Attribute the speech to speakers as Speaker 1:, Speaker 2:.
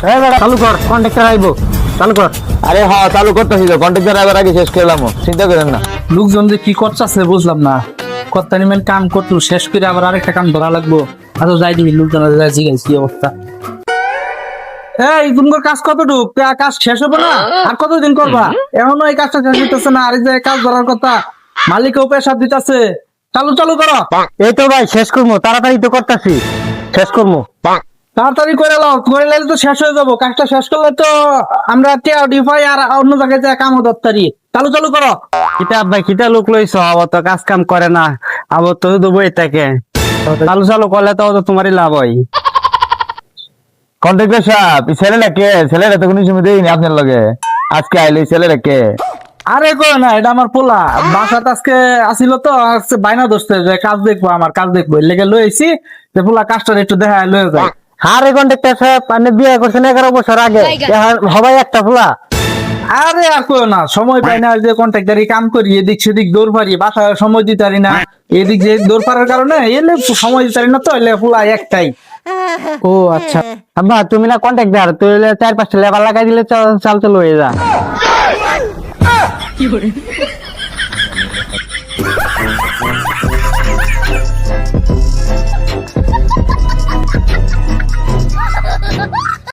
Speaker 1: এই বেটা চালু কর, কন্ট্রাক্টর আইবো, চালু কর।
Speaker 2: আরে হ্যাঁ চালু করতেছি তো, কন্ট্রাক্টর আবার আগে শেষ করলাম, চিন্তা করেন না।
Speaker 3: লোকজন যে কি করতেছে বুঝলাম না। কর্তা নিমেন কাম করলো শেষ করে আবার আরেকটা কাম ধরা লাগবো। আচ্ছা যাই দিবি লোকজন জিগাইছি কি অবস্থা। এই তোমার কাজ কতটুক, কাজ শেষ হবে না? আর কতদিন করবা? এখনো এই কাজটা শেষ হইতেছে না, আর এই যে কাজ ধরার কথা মালিকও পেশাব দিতেছে। চালু চালু করো।
Speaker 1: এই তো ভাই শেষ করবো, তাড়াতাড়ি তো করতেছি, শেষ করবো।
Speaker 3: তাড়াতাড়ি করে লাও, করে লাইলে তো শেষ হয়ে যাবো। কাজটা শেষ করলে তো আমরা টিআরডি পাই আর অন্য জায়গায় যায় কামও দপ্তারি। চালু চালু করো।
Speaker 1: কিতা ভাই কিতা লোক লইছ, আবার তো কাজ কাম করে না, আবার তো দেবো এটাকে। চালু চালু করলে তো তোমারই লাভ হয়।
Speaker 2: কন্ট্রাক্টর সাহেব ছেলেটা কে? ছেলেটা তো কোনো সময় দেয়নি আপনার লগে, আজকে আইলে ছেলেটা কে?
Speaker 3: আরে কই না, এটা আমার পোলা। বাসাতে আজকে আসিল তো, আজকে বাইনা ধরছে যে কাজ দেখবো, আমার কাজ দেখবো, এর লেগে লইছি যে পোলা কাজটা একটু দেখা লয়ে যায়।
Speaker 1: আরে কন্ট্রাক্টর সাহেব, আপনি বিয়ে করছেন 11 বছর আগে, এখন সবাই একটা ফুলা।
Speaker 3: আরে আর কই না, সময় পাই না, যে কন্ট্রাক্টারি কাম করি, এদিক সেদিক দৌড় পারি, বাসায় সময় দিতে পারি না। এদিক যে দৌড় পারার কারণে এলে সময় দিতে পারি না, তো এলে পোলা একটাই।
Speaker 1: ও আচ্ছা, আব্বা তুমি না কন্ট্রাক্টর, তুই 4-5টা লেবার লাগাই দিলে চাল চালু হয়ে যা।